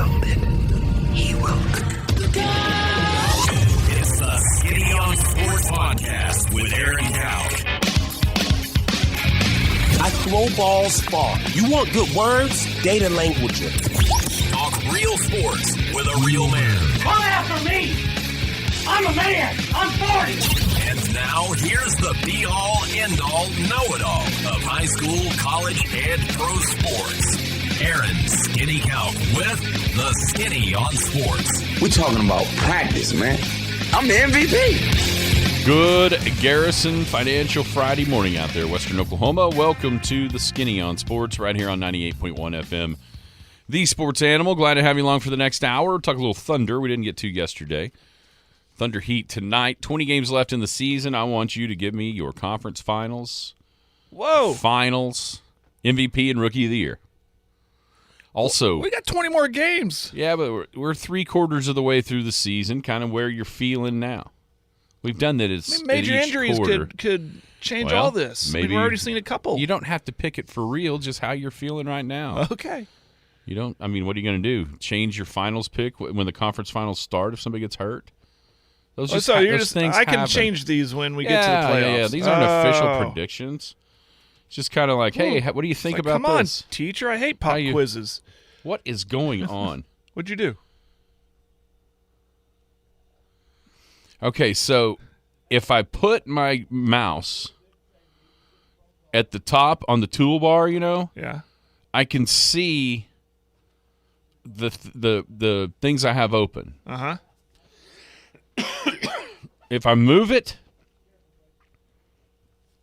grounded. He will. It's the Skinny on Sports Podcast with Aaron Cowk. I throw balls far. You want good words? Data language. Talk real sports with a real man. Come after me! I'm a man! I'm 40! And now, here's the be-all, end-all, know-it-all of high school, college, and pro sports. Aaron Skinny Cowk with the Skinny on Sports. We're talking about practice, man. I'm the MVP. Good Garrison Financial Friday morning out there, Western Oklahoma. Welcome to the Skinny on Sports right here on 98.1 FM. The Sports Animal. Glad to have you along for the next hour. Talk a little Thunder. We didn't get to yesterday. Thunder Heat tonight. 20 games left in the season. I want you to give me your conference finals. Whoa. Finals, MVP, and Rookie of the Year. Also, we got 20 more games. Yeah, but we're 3/4 of the way through the season, kind of where you're feeling now. We've done that. It's major at each injuries quarter. could change Well, all this. maybe We've already seen a couple. You don't have to pick it for real, just how you're feeling right now. Okay. You don't. I mean, what are you going to do? Change your finals pick when the conference finals start if somebody gets hurt? Those things I can happen. change these when we get to the playoffs. Yeah. These aren't official predictions. It's just kind of like, hey, what do you think about come this? on, teacher. I hate pop quizzes. What is going on? What'd you do? Okay, so if I put my mouse at the top on the toolbar, Yeah. I can see the things I have open. Uh-huh. If I move it,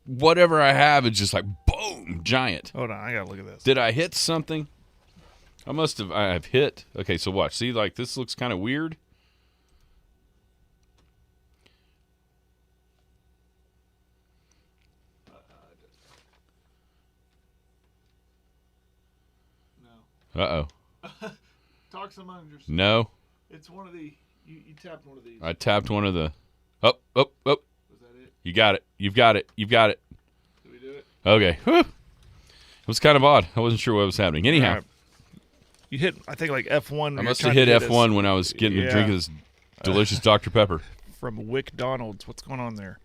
whatever I have is just like boom, giant. Hold on, I gotta look at this. Did I hit something? I have hit. Okay, so watch. See, like this looks kind of weird. No. Uh-oh. Talk some managers. No. It's one of the you tapped one of these. I tapped one of the up. Was that it? You got it. You've got it. Did we do it? Okay. Whew. It was kind of odd. I wasn't sure what was happening. Anyhow. Right. You hit, I think, like F1. I must have hit F1 when I was getting a drink of this delicious Dr. Pepper. From McDonald's. What's going on there?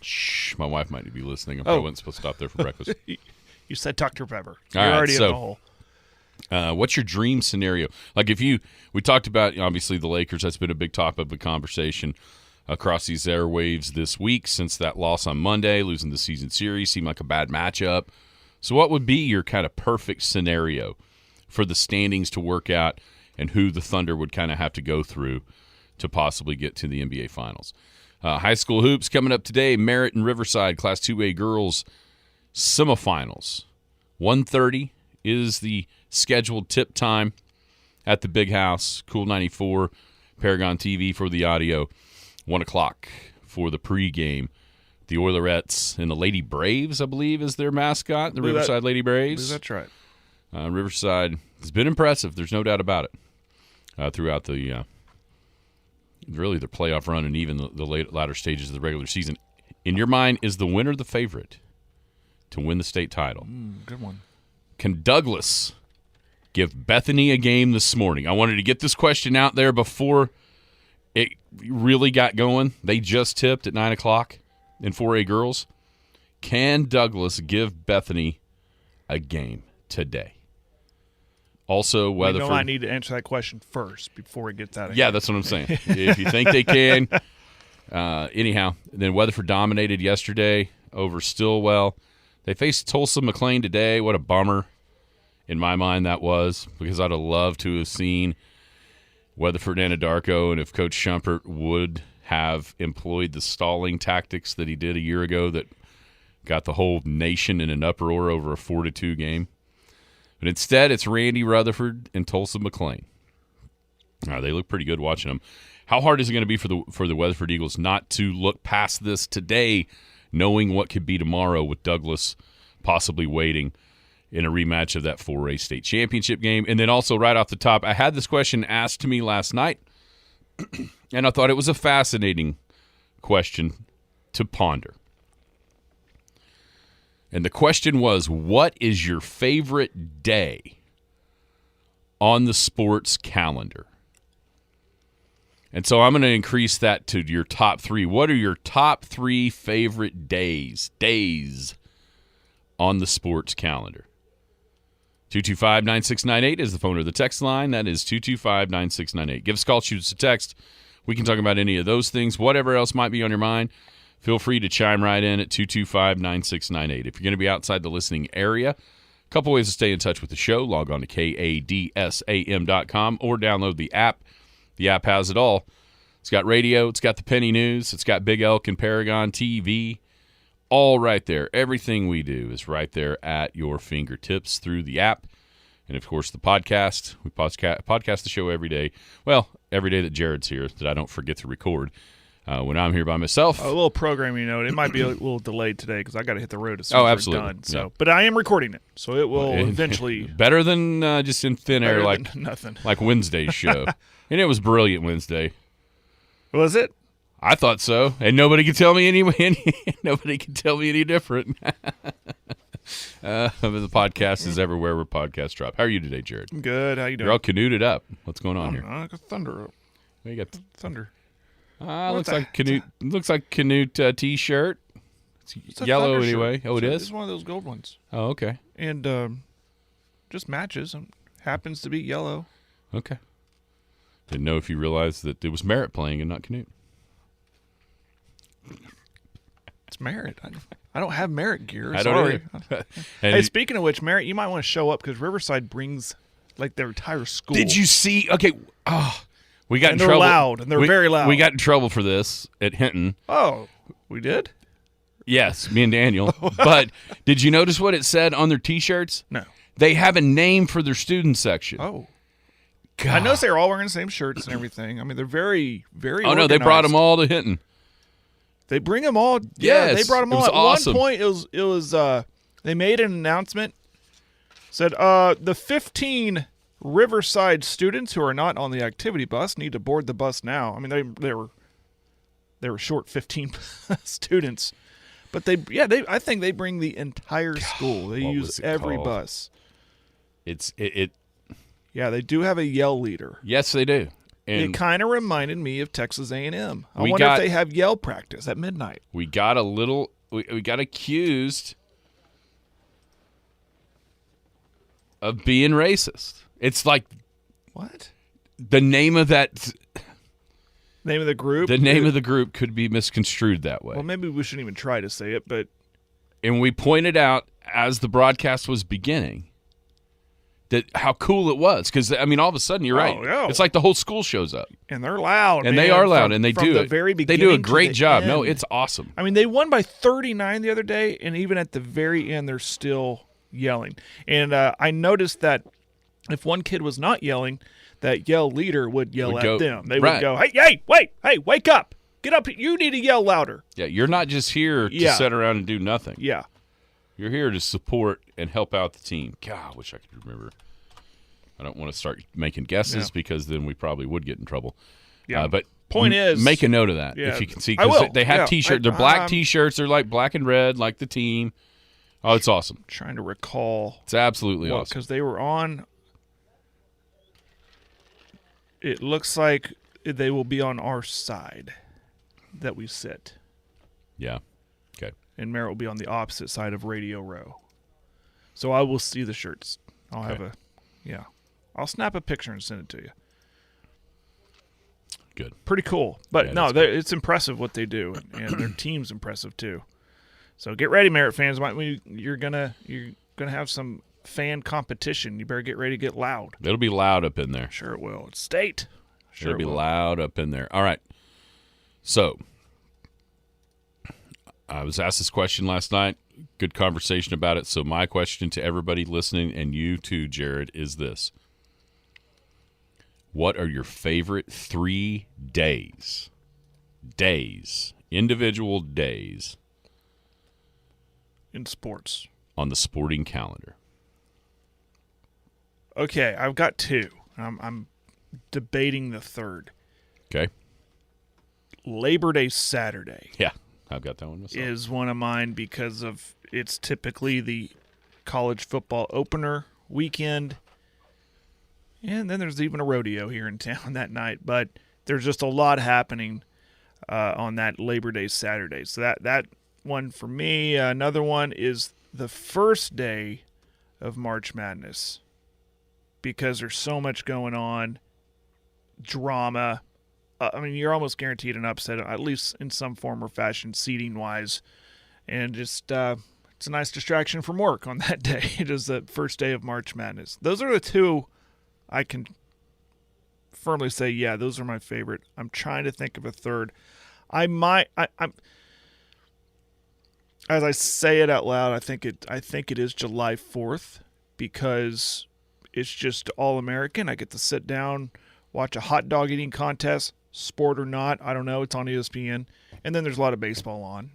Shh. My wife might be listening. I probably wasn't supposed to stop there for breakfast. You said Dr. Pepper. You're already in the hole. What's your dream scenario? Like we talked about, obviously, the Lakers. That's been a big topic of conversation across these airwaves this week since that loss on Monday, losing the season series. Seemed like a bad matchup. So what would be your kind of perfect scenario for the standings to work out and who the Thunder would kind of have to go through to possibly get to the NBA Finals? High school hoops coming up today. Merritt and Riverside Class 2A girls semifinals. 1:30 is the scheduled tip time at the Big House. Cool 94, Paragon TV for the audio. 1 o'clock for the pregame. The Oilerettes and the Lady Braves, I believe, is their mascot. The Riverside Lady Braves. That's right. Riverside has been impressive. There's no doubt about it. Throughout the really the playoff run and even the latter stages of the regular season. In your mind, is the winner the favorite to win the state title? Good one. Can Douglas give Bethany a game this morning? I wanted to get this question out there before it really got going. They just tipped at 9 o'clock in 4A girls. Can Douglas give Bethany a game today? Also, Weatherford. I need to answer that question first before it gets out of here. Yeah, that's what I'm saying. If you think they can. Anyhow, then Weatherford dominated yesterday over Stillwell. They faced Tulsa McLean today. What a bummer in my mind that was, because I'd have loved to have seen Weatherford Anadarko, and if Coach Schumpert would have employed the stalling tactics that he did a year ago that got the whole nation in an uproar over a 4-2 game. But instead, it's Randy Rutherford and Tulsa McLean. They look pretty good watching them. How hard is it going to be for the Weatherford Eagles not to look past this today, knowing what could be tomorrow with Douglas possibly waiting in a rematch of that 4A state championship game? And then also right off the top, I had this question asked to me last night, and I thought it was a fascinating question to ponder. And the question was, what is your favorite day on the sports calendar. And so I'm going to increase that to your top 3. What are your top 3 favorite days on the sports calendar? 225-9698 is the phone or the text line. That is 225-9698. Give us a call, shoot us a text. We can talk about any of those things. Whatever else might be on your mind, feel free to chime right in at 225-9698. If you're going to be outside the listening area, a couple ways to stay in touch with the show. Log on to kadsam.com or download the app. The app has it all. It's got radio. It's got the Penny News. It's got Big Elk and Paragon TV. All right there. Everything we do is right there at your fingertips through the app. And, of course, the podcast. We podcast the show every day. Well, every day that Jared's here, that I don't forget to record. When I'm here by myself. A little programming note. It might be a little delayed today because I got to hit the road as soon as absolutely. we're done. So, Yeah. But I am recording it, so it will eventually. Better than just in thin air like nothing. Like Wednesday's show. And it was brilliant Wednesday. Was it? I thought so, and nobody can tell me nobody can tell me any different. The podcast is everywhere where podcasts drop. How are you today, Jared? I'm good. How you doing? You're all canoed up. What's going on here? I got thunder. You got Thunder. looks like Canute. Looks like Canute t-shirt. It's a yellow thunder anyway. shirt. Oh, it is. It's one of those gold ones, Oh, okay. and just matches. Happens to be yellow. Okay. Didn't know if you realized that it was Merritt playing and not Canute. It's Merritt. I don't have Merritt gear. I don't Sorry. either. Hey, speaking of which, Merritt, you might want to show up because Riverside brings like their entire school. Did you see? Okay. We got And in they're trouble. loud, and they're very loud. We got in trouble for this at Hinton. Oh, we did? Yes, me and Daniel. But did you notice what it said on their T-shirts? No. They have a name for their student section. Oh. God. I noticed they were all wearing the same shirts and everything. I mean, they're very, very Oh, no, they brought them all to Hinton. They bring them all. Yeah, Yes, they brought them it all. was At awesome. one point, it was they made an announcement, said, the 15 Riverside students who are not on the activity bus need to board the bus now. I mean, they were short 15 students. But I think they bring the entire school. They What use was it every called? bus. It. Yeah, they do have a yell leader. Yes, they do. And It kind of reminded me of Texas A&M. I We wonder got- if they have yell practice at midnight. we got a little. We got accused of being racist. It's like What? the name of that. Name of the group? The name of the group could be misconstrued that way. Well, maybe we shouldn't even try to say it, but And we pointed out as the broadcast was beginning that how cool it was. Because, I mean, all of a sudden, you're right. yeah. It's like the whole school shows up. and they're loud. And man, they are loud, from- and they from do the it. very They beginning do a to great the job. No, end. it's awesome. I mean, they won by 39 the other day, and even at the very end, they're still yelling. And I noticed that if one kid was not yelling, that yell leader would yell Would at go- them. They right. would go, hey, wake up. Get up. You need to yell louder. Yeah, you're not just here to Yeah. sit around and do nothing. Yeah. You're here to support and help out the team. God, I wish I could remember. I don't want to start making guesses Yeah. because then we probably would get in trouble. Yeah. But Point is- make a note of that Yeah. if you can see. I 'Cause will. They have Yeah. T-shirts. They're black I'm T-shirts. They're like black and red, like the team. Oh, it's awesome. Trying to recall. It's absolutely awesome. Because they were on. It looks like they will be on our side that we sit. Yeah. Okay. And Merritt will be on the opposite side of Radio Row. So I will see the shirts. I'll have I'll snap a picture and send it to you. Good. Pretty cool. But Yeah, no, that's it's impressive what they do, and their team's impressive too. So get ready, Merritt fans. You're gonna have some fan competition. You better get ready to get loud. It'll be loud up in there. Sure it will. It's state. Sure It'll be it will. loud up in there. All right. So I was asked this question last night. Good conversation about it. So my question to everybody listening, and you too, Jared, is this. What are your favorite 3 days? Individual days In sports. on the sporting calendar? Okay, I've got 2. I'm debating the third. Okay. Labor Day Saturday Yeah, I've got that one myself. is one of mine because of it's typically the college football opener weekend. And then there's even a rodeo here in town that night. But there's just a lot happening on that Labor Day Saturday. So that one for me. Another one is the first day of March Madness, because there's so much going on, drama. I mean, you're almost guaranteed an upset, at least in some form or fashion, seeding-wise. And just it's a nice distraction from work on that day. It is the first day of March Madness. Those are the two I can firmly say, yeah, those are my favorite. I'm trying to think of a third. I'm as I say it out loud, I think it is July 4th, because it's just all American. I get to sit down, watch a hot dog eating contest, sport or not, I don't know, it's on ESPN, and then there's a lot of baseball on.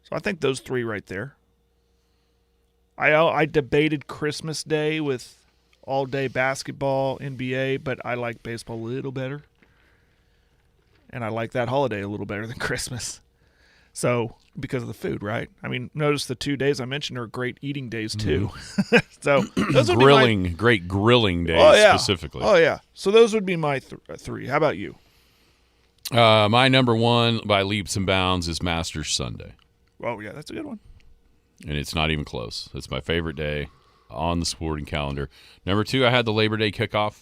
So I think those three right there. I debated Christmas Day with all-day basketball, NBA, but I like baseball a little better. And I like that holiday a little better than Christmas. So, because of the food, right? I mean, notice the 2 days I mentioned are great eating days, too. So, those would Grilling, be my... great grilling days specifically. Oh, yeah. So, those would be my three. How about you? My number one by leaps and bounds is Masters Sunday. Oh, yeah, that's a good one. And it's not even close. It's my favorite day on the sporting calendar. Number two, I had the Labor Day kickoff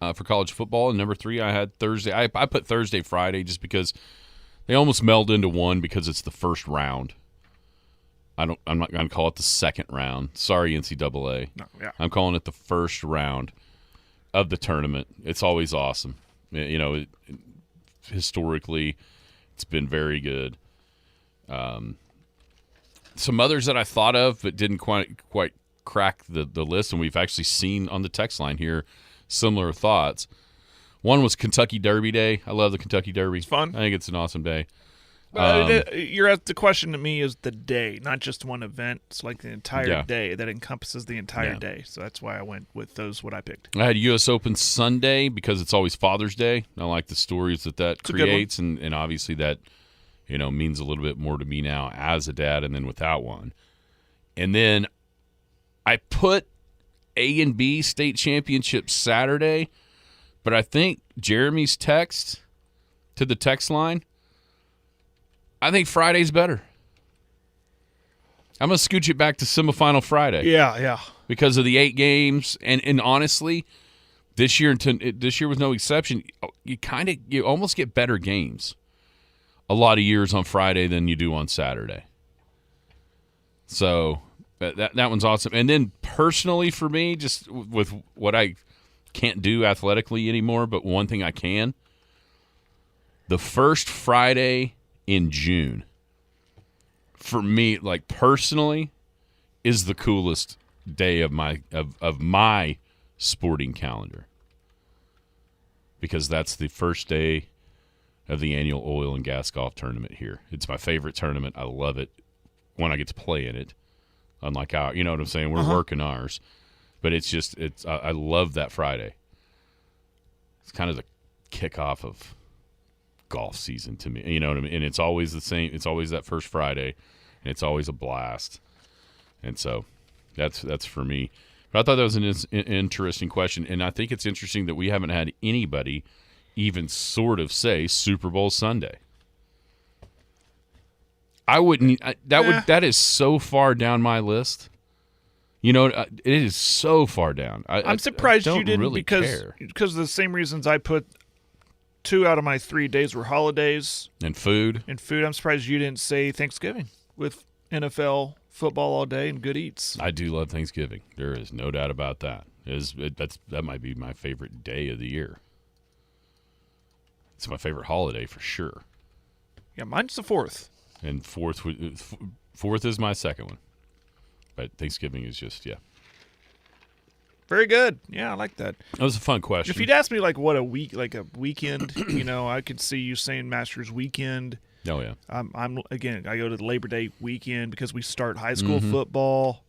for college football. And number three, I had Thursday. I put Thursday, Friday just because they almost meld into one because it's the first round. I'm not going to call it the second round. Sorry, NCAA. No, yeah. I'm calling it the first round of the tournament. It's always awesome. You know, historically, it's been very good. Some others that I thought of but didn't quite crack the list, and we've actually seen on the text line here similar thoughts. One was Kentucky Derby Day. I love the Kentucky Derby. It's fun. I think it's an awesome day. The question to me is the day, not just one event. It's like the entire day that encompasses the entire day. So that's why I went with those, what I picked. I had U.S. Open Sunday because it's always Father's Day. I like the stories that creates, and obviously that means a little bit more to me now as a dad and then without one. And then I put A and B state championship Saturday, but I think Jeremy's text to the text line, I think Friday's better. I'm going to scooch it back to semifinal Friday. Yeah. Because of the 8 games. And honestly, this year was no exception. You almost get better games a lot of years on Friday than you do on Saturday. So that one's awesome. And then personally for me, just with what I can't do athletically anymore, but one thing I can, the first Friday in June, for me, like personally, is the coolest day of my sporting calendar, because that's the first day of the annual oil and gas golf tournament here. It's my favorite tournament. I love it when I get to play in it. Unlike our, you know what I'm saying? We're working ours, but I love that Friday. It's kind of the kickoff of golf season to me. You know what I mean? And it's always the same. It's always that first Friday, and it's always a blast. And so that's for me. But I thought that was an interesting question, and I think it's interesting that we haven't had anybody even sort of say Super Bowl Sunday. I wouldn't. That is so far down my list. It is so far down. I'm surprised you didn't really because of the same reasons I put 2 out of my 3 days were holidays and food. I'm surprised you didn't say Thanksgiving with NFL football all day and good eats. I do love Thanksgiving. There is no doubt about that. That might be my favorite day of the year. It's my favorite holiday for sure. Yeah, mine's the 4th. And fourth is my second one. But Thanksgiving is just, Very good. Yeah, I like that. That was a fun question. If you'd asked me like a weekend, I could see you saying Masters weekend. Oh yeah. I go to the Labor Day weekend because we start high school football.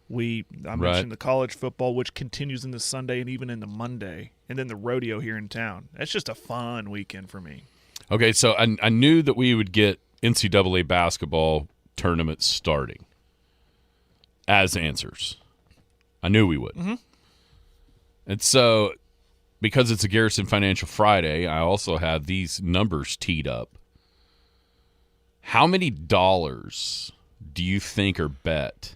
I mentioned the college football, which continues in the Sunday and even in the Monday, and then the rodeo here in town. That's just a fun weekend for me. Okay, so I knew that we would get NCAA basketball tournaments starting as answers. I knew we would. Mm-hmm. And so because it's a Garrison Financial Friday, I also have these numbers teed up. How many dollars do you think are bet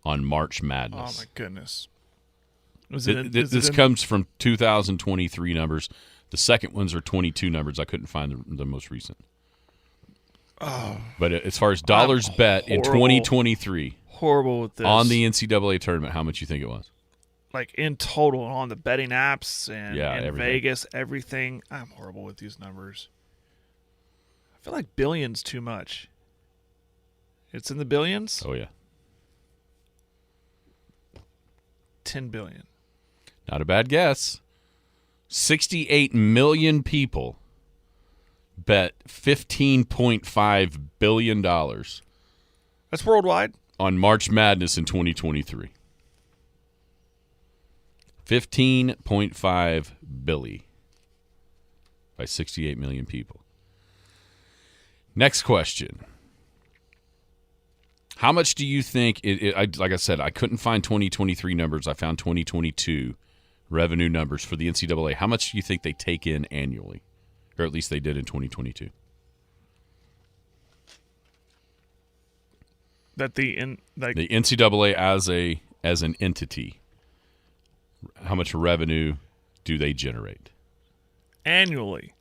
on March Madness? Oh, my goodness. This comes from 2023 numbers. The second ones are 22 numbers. I couldn't find the most recent. Oh, but as far as dollars bet in 2023, horrible with this. On the NCAA tournament, how much you think it was? Like in total on the betting apps and everything. Vegas, everything. I'm horrible with these numbers. I feel like billions too much. It's in the billions? Oh, yeah. 10 billion. Not a bad guess. 68 million people bet $15.5 billion. That's worldwide? On March Madness in 2023. 15.5 billion by 68 million people. Next question. How much do you think, like I said, I couldn't find 2023 numbers. I found 2022 revenue numbers for the NCAA. How much do you think they take in annually? Or at least they did in 2022. That the NCAA as an entity, how much revenue do they generate? Annually.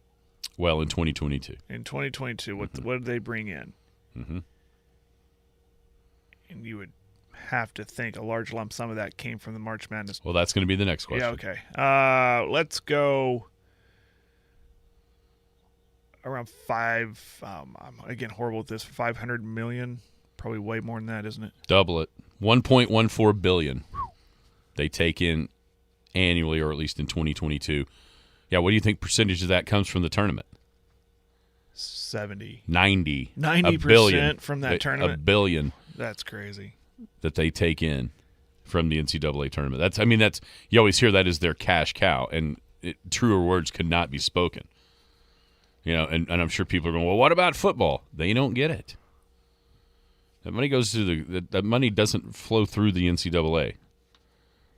Well, in 2022. In 2022, what did they bring in? Mm-hmm. And you would have to think a large lump sum of that came from the March Madness. Well, that's going to be the next question. Yeah, okay. Let's go around five. I'm again horrible with this. 500 million, probably way more than that, isn't it? Double it. 1.14 billion. They take in annually, or at least in 2022. Yeah, what do you think percentage of that comes from the tournament? 70. 90% from that tournament. $1 billion. That's crazy. That they take in from the NCAA tournament. That's you always hear that as their cash cow, and truer words could not be spoken. And I'm sure people are going, well, what about football? They don't get it. That money goes to that money doesn't flow through the NCAA.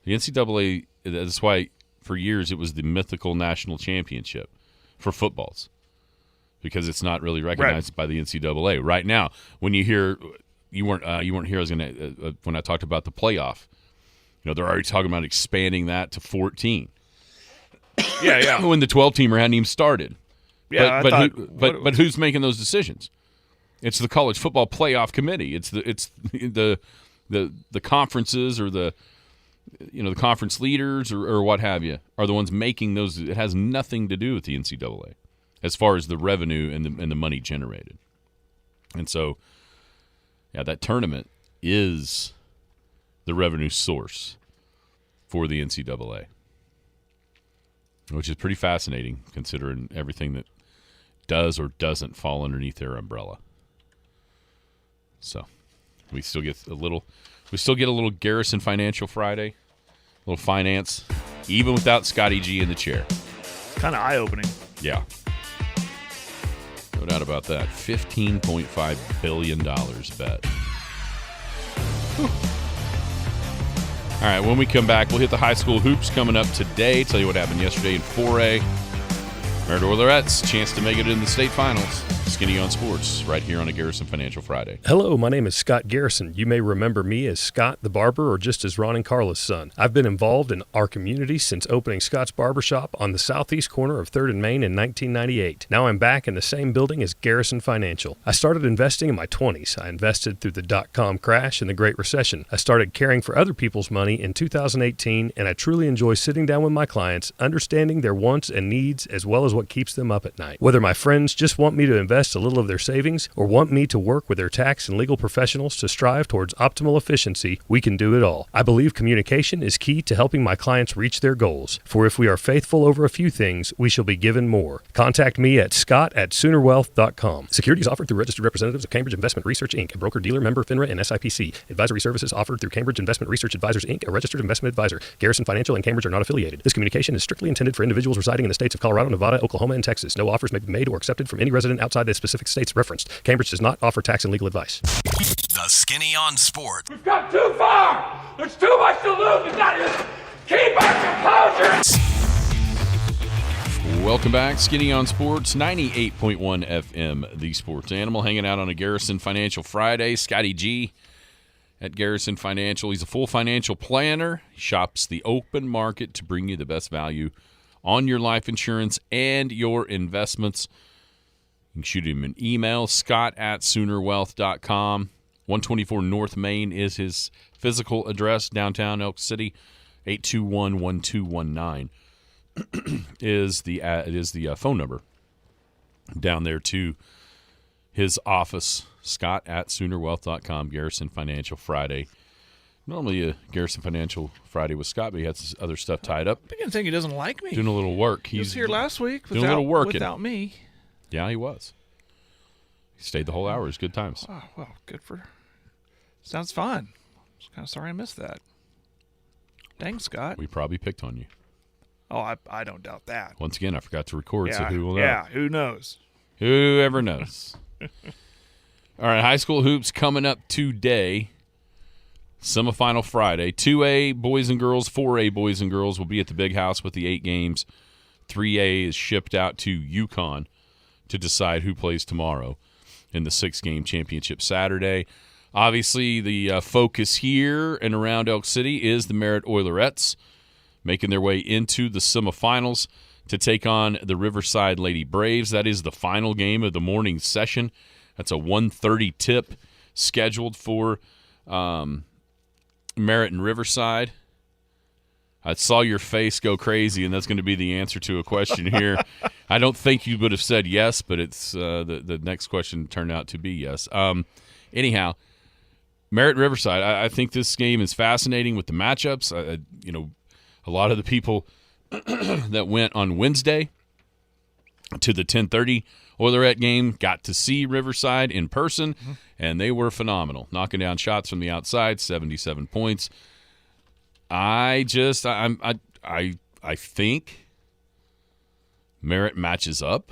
The NCAA, that's why for years it was the mythical national championship for footballs, because it's not really recognized by the NCAA. Right now, when you hear you weren't here. I was gonna when I talked about the playoff. They're already talking about expanding that to 14. Yeah. When the 12-teamer hadn't even started. Yeah, but who's making those decisions? It's the college football playoff committee. It's the conferences or the conference leaders or what have you are the ones making those. It has nothing to do with the NCAA as far as the revenue and the money generated. And so, yeah, that tournament is the revenue source for the NCAA, which is pretty fascinating considering everything that does or doesn't fall underneath their umbrella. So we still get a little Garrison Financial Friday, a little finance, even without Scotty G in the chair. Kind of eye-opening. Yeah. No doubt about that. $15.5 billion bet. Whew. All right, when we come back, we'll hit the high school hoops coming up today. Tell you what happened yesterday in 4A. Merit Oilerettes, chance to make it in the state finals. Skinny on Sports, right here on a Garrison Financial Friday. Hello, my name is Scott Garrison. You may remember me as Scott the Barber or just as Ron and Carla's son. I've been involved in our community since opening Scott's Barbershop on the southeast corner of 3rd and Main in 1998. Now I'm back in the same building as Garrison Financial. I started investing in my 20s. I invested through the dot-com crash and the Great Recession. I started caring for other people's money in 2018, and I truly enjoy sitting down with my clients, understanding their wants and needs as well as what keeps them up at night. Whether my friends just want me to invest a little of their savings or want me to work with their tax and legal professionals to strive towards optimal efficiency, we can do it all. I believe communication is key to helping my clients reach their goals. For if we are faithful over a few things, we shall be given more. Contact me at scott@soonerwealth.com. Securities offered through registered representatives of Cambridge Investment Research, Inc., a broker-dealer member FINRA and SIPC. Advisory services offered through Cambridge Investment Research Advisors, Inc., a registered investment advisor. Garrison Financial and Cambridge are not affiliated. This communication is strictly intended for individuals residing in the states of Colorado, Nevada, Oklahoma, and Texas. No offers may be made or accepted from any resident outside the specific states referenced. Cambridge does not offer tax and legal advice. The Skinny on Sports. We've gone too far. There's too much to lose. We've got to keep our composure. Welcome back. Skinny on Sports, 98.1 FM, the sports animal, hanging out on a Garrison Financial Friday. Scotty G at Garrison Financial. He's a full financial planner. He shops the open market to bring you the best value on your life insurance and your investments. You can shoot him an email, scott@soonerwealth.com. 124 North Main is his physical address, downtown Elk City. 821-1219 is the phone number down there to his office, scott@soonerwealth.com. Garrison Financial Friday. Normally a Garrison Financial Friday with Scott, but he had some other stuff tied up. I didn't think he doesn't like me. Doing a little work. He was here last week doing a little working. without me. Yeah, he was. He stayed the whole hour. It was good times. Oh, well, good for. Sounds fun. I was kind of sorry I missed that. Dang, Scott. We probably picked on you. Oh, I don't doubt that. Once again, I forgot to record, so who will know? Yeah, who knows? Whoever knows. All right, high school hoops coming up today. Semifinal Friday. 2A boys and girls, 4A boys and girls will be at the Big House with the 8 games. 3A is shipped out to UConn to decide who plays tomorrow in the 6-game championship Saturday. Obviously, the focus here and around Elk City is the Merritt Oilerettes, making their way into the semifinals to take on the Riverside Lady Braves. That is the final game of the morning session. That's a 1:30 tip scheduled for Merritt and Riverside. I saw your face go crazy, and that's going to be the answer to a question here. I don't think you would have said yes, but it's the next question turned out to be yes. Anyhow, Merritt Riverside, I think this game is fascinating with the matchups. A lot of the people that went on Wednesday to the 10:30 Oilerette game got to see Riverside in person, and they were phenomenal, knocking down shots from the outside, 77 points. I think Merritt matches up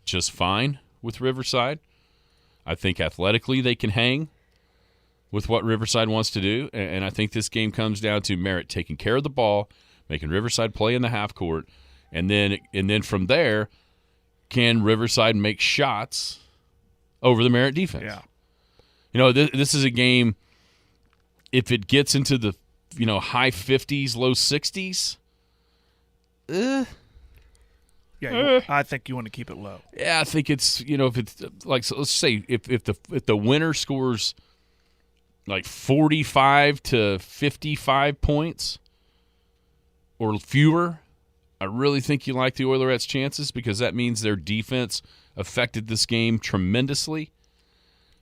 just fine with Riverside. I think athletically they can hang with what Riverside wants to do, and I think this game comes down to Merritt taking care of the ball, making Riverside play in the half court, and then from there, can Riverside make shots over the Merritt defense? Yeah. This is a game, if it gets into the high 50s, low 60s, yeah, I think you want to keep it low. Yeah, I think it's if it's like, so let's say if the winner scores like 45 to 55 points or fewer, I really think you like the Oilerettes' chances because that means their defense affected this game tremendously.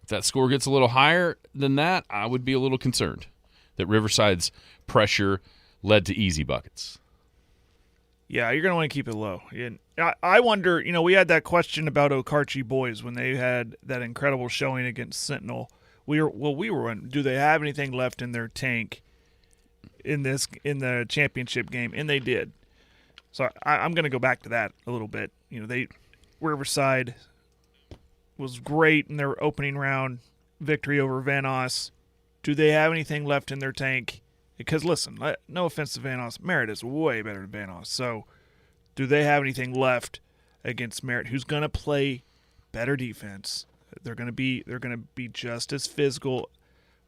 If that score gets a little higher than that, I would be a little concerned that Riverside's pressure led to easy buckets. Yeah, you're going to want to keep it low. And I wonder, we had that question about Okarche boys when they had that incredible showing against Sentinel. We were wondering, do they have anything left in their tank in the championship game? And they did. So I'm going to go back to that a little bit. Riverside was great in their opening round victory over Van Nuys. Do they have anything left in their tank? Because listen, no offense to Van Nuys, Merritt is way better than Van Nuys. So, do they have anything left against Merritt, who's going to play better defense? They're going to be just as physical.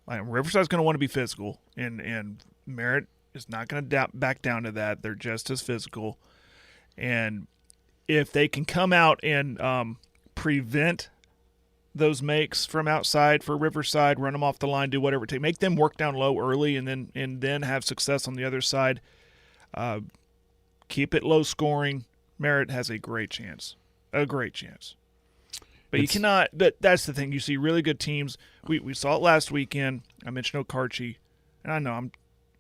Riverside's going to want to be physical, and Merritt is not going to back down to that. They're just as physical, and if they can come out and prevent those makes from outside for Riverside, run them off the line, do whatever it takes, make them work down low early, and then have success on the other side. Keep it low scoring. Merritt has a great chance. But you cannot. That's the thing. You see really good teams. We saw it last weekend. I mentioned Okarche, and I know I'm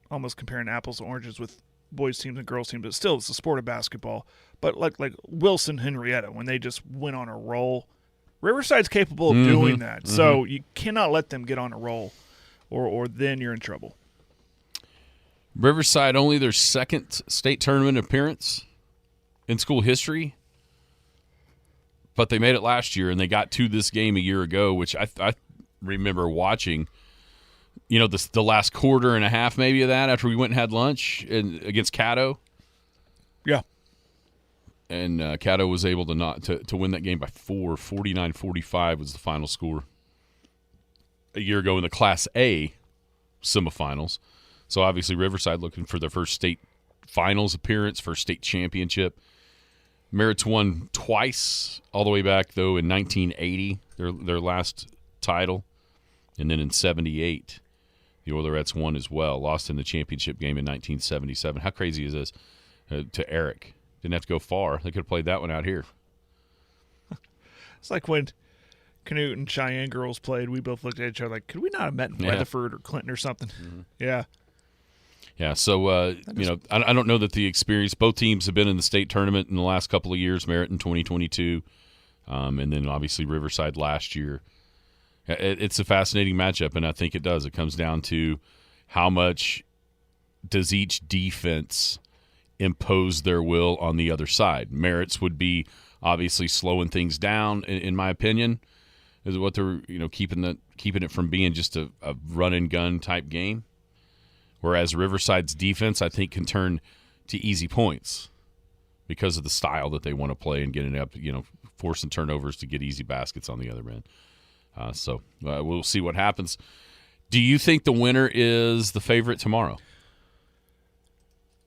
almost comparing apples to oranges with boys teams and girls teams, but still, it's the sport of basketball. But like Wilson Henrietta, when they just went on a roll, Riverside's capable of doing that. Mm-hmm. So you cannot let them get on a roll, or then you're in trouble. Riverside only their second state tournament appearance in school history, but they made it last year, and they got to this game a year ago, which I remember watching, the last quarter and a half maybe of that after we went and had lunch against Caddo. Yeah. and Caddo was able to win that game by 4. 49-45 was the final score a year ago in the Class A semifinals. So obviously Riverside looking for their first state finals appearance, first state championship. Merritt's won twice, all the way back though in 1980, their last title, and then in 78, the Oilerettes won as well. Lost in the championship game in 1977. How crazy is this? To Eric, didn't have to go far. They could have played that one out here. It's like when Canute and Cheyenne girls played. We both looked at each other like, could we not have met in Weatherford or Clinton or something? Mm-hmm. Yeah. Yeah, so, I don't know that the experience – both teams have been in the state tournament in the last couple of years, Merritt in 2022, and then obviously Riverside last year. It's a fascinating matchup, and I think it does. It comes down to how much does each defense impose their will on the other side. Merritt's would be obviously slowing things down, in my opinion, is what they're keeping it from being just a run-and-gun type game. Whereas Riverside's defense, I think, can turn to easy points because of the style that they want to play and getting up, forcing turnovers to get easy baskets on the other end. So we'll see what happens. Do you think the winner is the favorite tomorrow?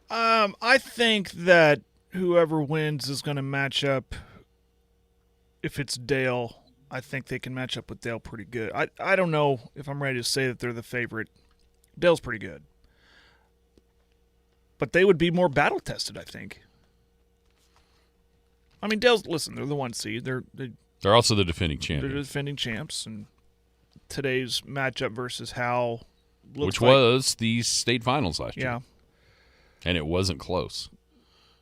I think that whoever wins is going to match up. If it's Dale, I think they can match up with Dale pretty good. I don't know if I'm ready to say that they're the favorite. Dale's pretty good. But they would be more battle-tested, I think. I mean, Dale's, listen, they're the 1 seed. They're also the defending champions. They're the defending champs. And today's matchup versus Hal which was the state finals last year. Yeah. And it wasn't close.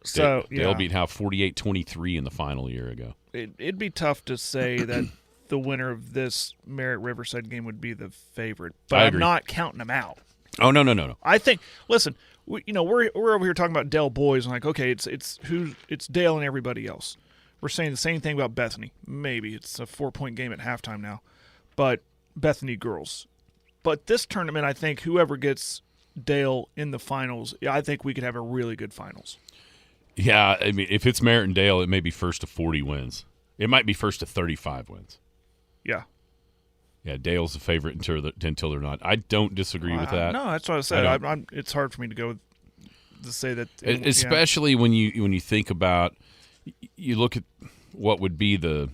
So, Dale beat Hal 48-23 in the final a year ago. It'd be tough to say that the winner of this Merritt-Riverside game would be the favorite. But I'm not counting them out. Oh, no. I think, listen, we're over here talking about Dale boys and like, okay, it's Dale and everybody else. We're saying the same thing about Bethany. Maybe it's a 4-point game at halftime now, but Bethany girls. But this tournament, I think whoever gets Dale in the finals, I think we could have a really good finals. Yeah, I mean, if it's Merritt and Dale, it may be first to 40 wins. It might be first to 35 wins. Yeah. Yeah, Dale's the favorite until they're not. I don't disagree with that. No, that's what I said. It's hard for me to say that. Especially when you think about, you look at what would be the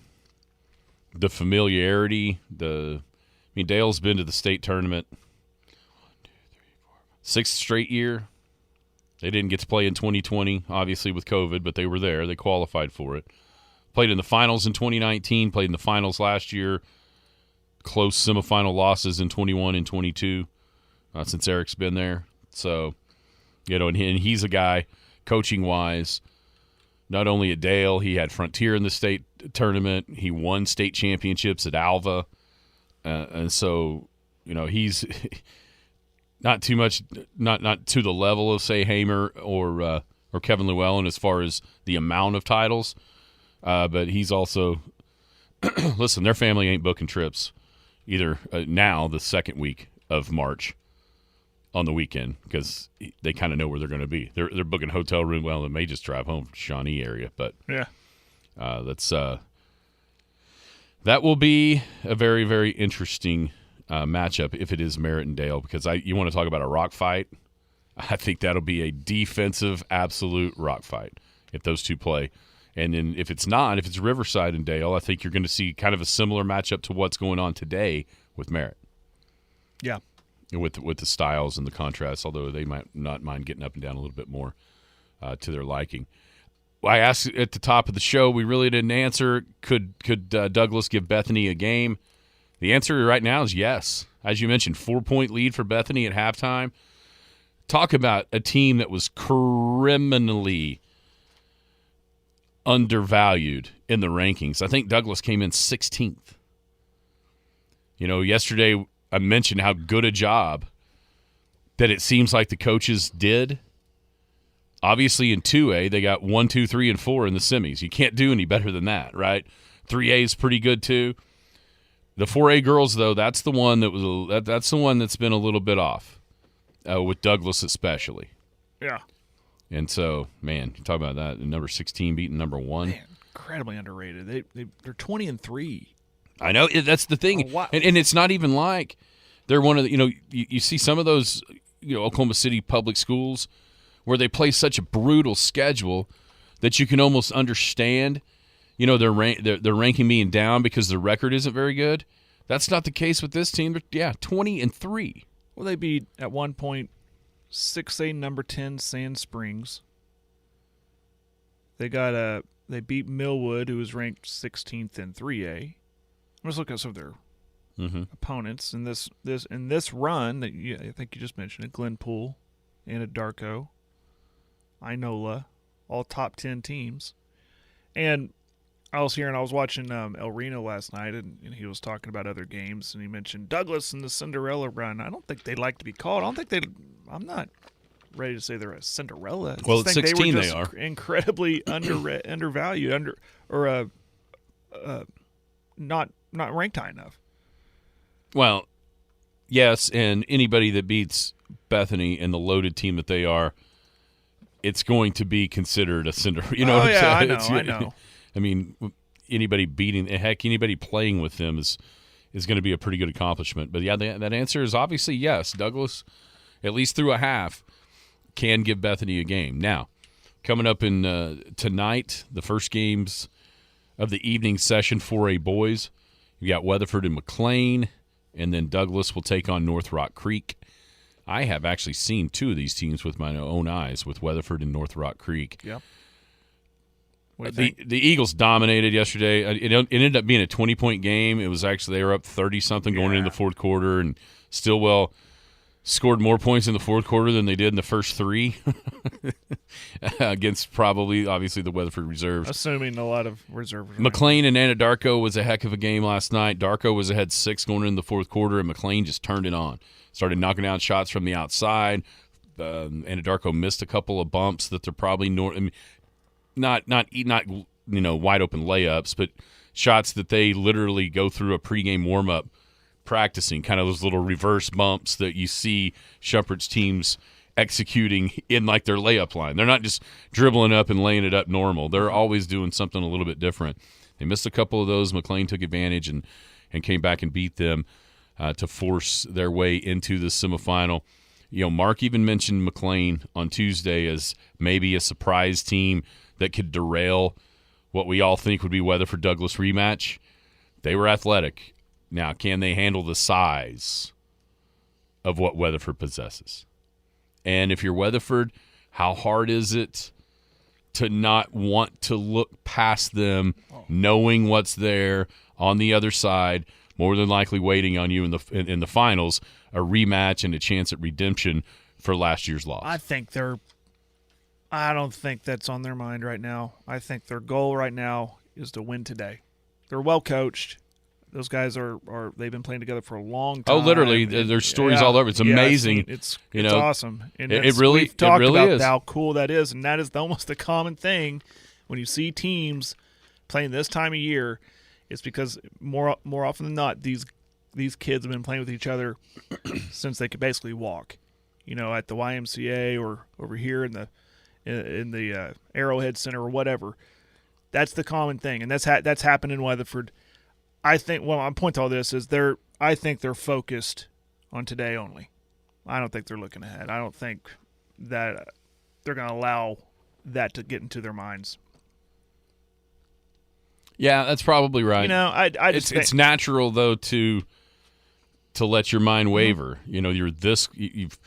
familiarity. Dale's been to the state tournament 6th straight year. They didn't get to play in 2020, obviously with COVID, but they were there. They qualified for it. Played in the finals in 2019. Played in the finals last year. Close semifinal losses in 21 and 22 since Eric's been there. So, and he's a guy, coaching-wise, not only at Dale, he had Frontier in the state tournament. He won state championships at Alva. And so, he's not too much, not to the level of, say, Hamer or Kevin Llewellyn as far as the amount of titles. But he's also, listen, their family ain't booking trips either now, the second week of March on the weekend, because they kind of know where they're going to be. They're booking a hotel room. Well, they may just drive home from Shawnee area, but yeah, that will be a very, very interesting matchup if it is Merritt and Dale, because you want to talk about a rock fight. I think that'll be a defensive, absolute rock fight if those two play. And then if it's Riverside and Dale, I think you're going to see kind of a similar matchup to what's going on today with Merritt. Yeah. With the styles and the contrasts, although they might not mind getting up and down a little bit more to their liking. I asked at the top of the show, we really didn't answer, could Douglas give Bethany a game? The answer right now is yes. As you mentioned, 4-point lead for Bethany at halftime. Talk about a team that was criminally undervalued in the rankings. I think Douglas came in 16th. Yesterday I mentioned how good a job that it seems like the coaches did. Obviously in 2A, they got 1, 2, 3, and 4 in the semis. You can't do any better than that, right? 3A is pretty good too. The 4A girls, though, that's the one that's the one that's been a little bit off with Douglas especially. Yeah. And so, man, you talk about that. Number 16 beating number 1. Man, incredibly underrated. They're 20-3. I know. That's the thing. And it's not even like they're one of the, you see some of those, Oklahoma City public schools where they play such a brutal schedule that you can almost understand, their ranking being down because their record isn't very good. That's not the case with this team. Yeah, 20-3. Well, they beat at one point 6A number 10 Sand Springs. They beat Millwood, who was ranked 16th in 3A. Let's look at some of their opponents in this run that I think you just mentioned it. Glenpool, Anadarko, Inola, all top 10 teams. And I was watching El Reno last night, and he was talking about other games, and he mentioned Douglas and the Cinderella run. I don't think they'd like to be called. I'm not ready to say they're a Cinderella. Well, at 16 they they are. Incredibly undervalued, not ranked high enough. Well, yes, and anybody that beats Bethany and the loaded team that they are, it's going to be considered a Cinderella. You know what I'm saying? I know. I mean, anybody playing with them is going to be a pretty good accomplishment. But, yeah, that answer is obviously yes. Douglas, at least through a half, can give Bethany a game. Now, coming up in tonight, the first games of the evening session for 4A boys, you got Weatherford and McLean, and then Douglas will take on North Rock Creek. I have actually seen 2 of these teams with my own eyes, with Weatherford and North Rock Creek. Yep. The Eagles dominated yesterday. It ended up being a 20-point game. It was actually they were up 30-something going into the fourth quarter, and Stillwell scored more points in the fourth quarter than they did in the first 3 against obviously the Weatherford reserves. Assuming a lot of reserves. McLean and Anadarko was a heck of a game last night. Darko was ahead 6 going into the fourth quarter, and McLean just turned it on. Started knocking down shots from the outside. Anadarko missed a couple of bumps that they're probably not wide open layups, but shots that they literally go through a pregame warm-up practicing, kind of those little reverse bumps that you see Shepherd's teams executing in like their layup line. They're not just dribbling up and laying it up normal. They're always doing something a little bit different. They missed a couple of those. McLean took advantage and came back and beat them to force their way into the semifinal. Mark even mentioned McLean on Tuesday as maybe a surprise team that could derail what we all think would be Weatherford Douglas rematch. They were athletic. Now, can they handle the size of what Weatherford possesses? And if you're Weatherford, how hard is it to not want to look past them, knowing what's there on the other side, more than likely waiting on you in the finals, a rematch and a chance at redemption for last year's loss? I don't think that's on their mind right now. I think their goal right now is to win today. They're well coached. Those guys they've been playing together for a long time. Oh, literally, there's stories all over. It's amazing. It's awesome. And it really we've talked about is how cool that is, and that is almost the common thing when you see teams playing this time of year. It's because more often than not, these kids have been playing with each other since they could basically walk. At the YMCA or over here in the Arrowhead Center or whatever. That's the common thing, and that's happened in Weatherford. I think. Well, my point to all this is I think they're focused on today only. I don't think they're looking ahead. I don't think that they're going to allow that to get into their minds. Yeah, that's probably right. It's natural though to let your mind waver. You're you've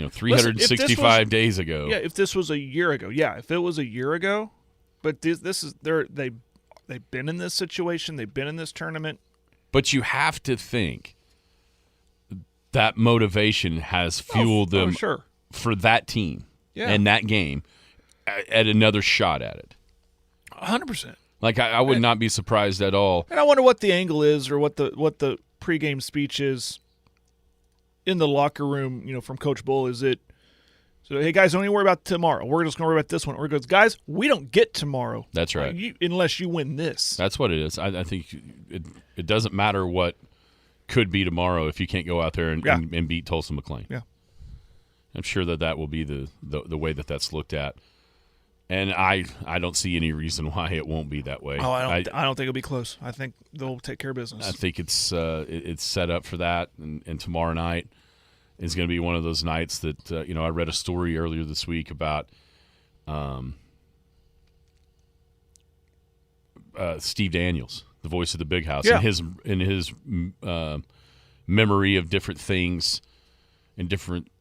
365 days ago. Yeah, if this was a year ago. Yeah, if it was a year ago, but this is they've been in this situation, they've been in this tournament. But you have to think that motivation has fueled them for that team and that game at another shot at it. 100%. Like I would not be surprised at all. And I wonder what the angle is, or what the pregame speech is in the locker room. From Coach Bull, is it? So, hey, guys, don't even worry about tomorrow. We're just going to worry about this one. Or he goes, guys, we don't get tomorrow. That's right. Unless you win this. That's what it is. I think it doesn't matter what could be tomorrow if you can't go out there and beat Tulsa McLean. Yeah. I'm sure that will be the way that's looked at. And I don't see any reason why it won't be that way. Oh, I don't think it'll be close. I think they'll take care of business. I think it's set up for that, and tomorrow night is going to be one of those nights that I read a story earlier this week about Steve Daniels, the voice of the Big House, in his memory of different things in different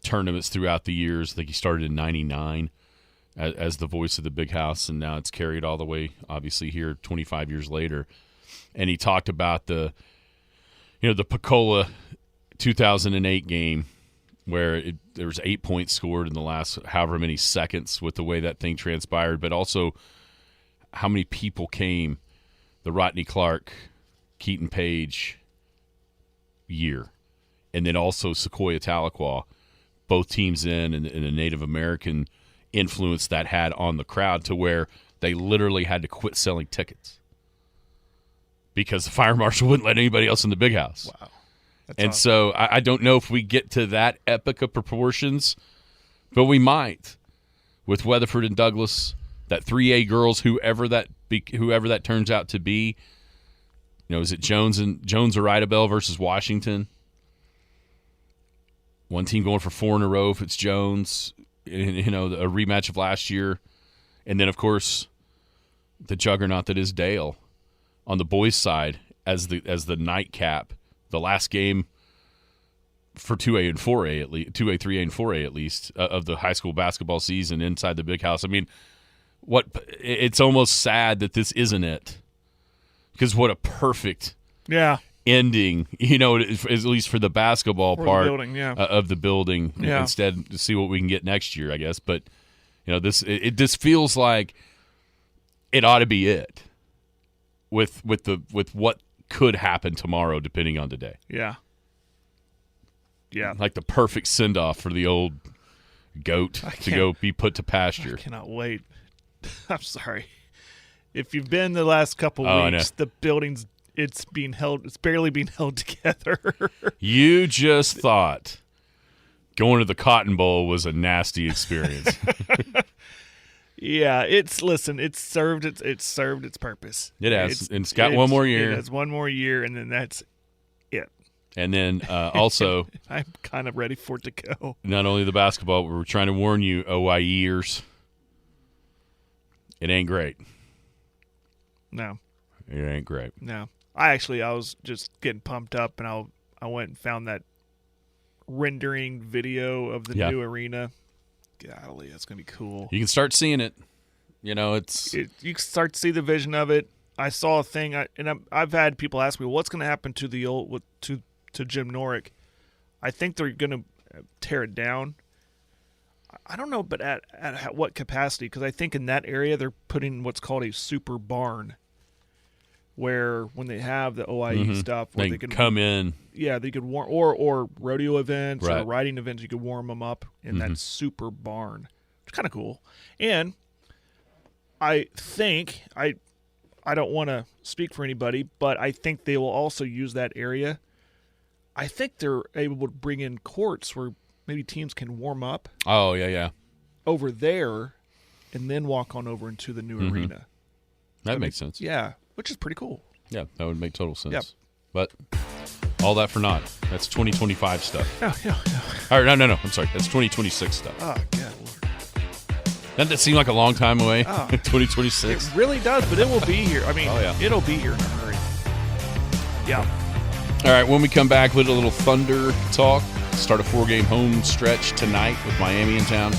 tournaments throughout the years. I think he started in '99 as the voice of the Big House, and now it's carried all the way, obviously, here 25 years later. And he talked about the Pensacola 2008 game where there was 8 points scored in the last however many seconds with the way that thing transpired, but also how many people came the Rodney Clark, Keaton Page year, and then also Sequoia Tahlequah, both teams in, and a Native American influence that had on the crowd to where they literally had to quit selling tickets because the fire marshal wouldn't let anybody else in the Big House. Wow. And awesome. So I don't know if we get to that epic of proportions, but we might with Weatherford and Douglas, that 3A girls, whoever that turns out to be. Is it Jones or Idabel versus Washington? One team going for 4 in a row if it's Jones, a rematch of last year. And then, of course, the juggernaut that is Dale on the boys' side as the nightcap, the last game for 2A and 4A at least, 2A, 3A, and 4A at least of the high school basketball season inside the Big House. I mean, it's almost sad that this isn't it, because what a perfect ending, at least for the basketball part of the building. Yeah. Instead, to see what we can get next year, I guess. But this feels like it ought to be it with what could happen tomorrow, depending on today. Yeah. Like the perfect send off for the old goat to go be put to pasture. I cannot wait. I'm sorry. If you've been the last couple weeks, the building's it's barely being held together. You just thought going to the Cotton Bowl was a nasty experience. Yeah, it's served its purpose. It has, and it's got one more year. It has one more year, and then that's it. And then also, I'm kind of ready for it to go. Not only the basketball, but we're trying to warn you, OIEers, it ain't great. No. It ain't great. No. I was just getting pumped up, and I went and found that rendering video of the new arena. Golly, that's going to be cool. You can start seeing it. You can start to see the vision of it. I saw a thing, and I've had people ask me, what's going to happen to the old to Jim Norick? I think they're going to tear it down. I don't know, but at what capacity? Because I think in that area they're putting what's called a super barn, where when they have the OIE stuff, where they can come in. Yeah, they could warm or rodeo events right. or riding events. You could warm them up in that super barn. It's kind of cool. And I think I don't want to speak for anybody, but I think they will also use that area. I think they're able to bring in courts where maybe teams can warm up. Oh, yeah. Over there, and then walk on over into the new arena. That makes sense. Yeah, which is pretty cool. Yeah, that would make total sense. Yep. But all that for naught. That's 2025 stuff. Yeah. All right, no. I'm sorry. That's 2026 stuff. Oh, God, Lord. Doesn't that seem like a long time away? Oh. 2026. It really does, but it will be here. I mean, it'll be here in a hurry. Yeah. All right, when we come back with a little Thunder talk, start a 4-game home stretch tonight with Miami in town.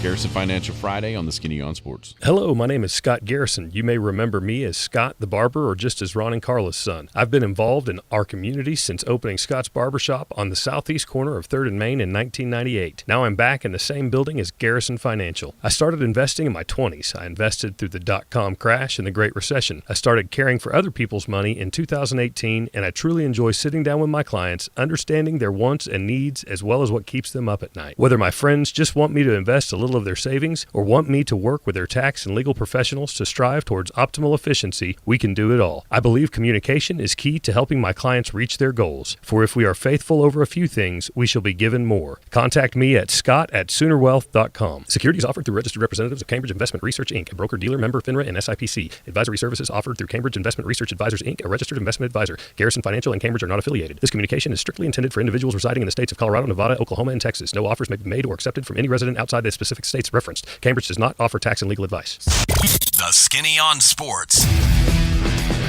Garrison Financial Friday on the Skinny on Sports. Hello, my name is Scott Garrison. You may remember me as Scott the Barber or just as Ron and Carla's son. I've been involved in our community since opening Scott's Barbershop on the southeast corner of 3rd and Main in 1998. Now I'm back in the same building as Garrison Financial. I started investing in my 20s. I invested through the dot-com crash and the Great Recession. I started caring for other people's money in 2018, and I truly enjoy sitting down with my clients, understanding their wants and needs as well as what keeps them up at night. Whether my friends just want me to invest a little potential of their savings or want me to work with their tax and legal professionals to strive towards optimal efficiency, we can do it all. I believe communication is key to helping my clients reach their goals. For if we are faithful over a few things, we shall be given more. Contact me at scott@soonerwealth.com. Securities offered through registered representatives of Cambridge Investment Research, Inc., a broker-dealer member FINRA and SIPC. Advisory services offered through Cambridge Investment Research Advisors, Inc., a registered investment advisor. Garrison Financial and Cambridge are not affiliated. This communication is strictly intended for individuals residing in the states of Colorado, Nevada, Oklahoma, and Texas. No offers may be made or accepted from any resident outside the specific states referenced. Cambridge does not offer tax and legal advice. The Skinny on Sports.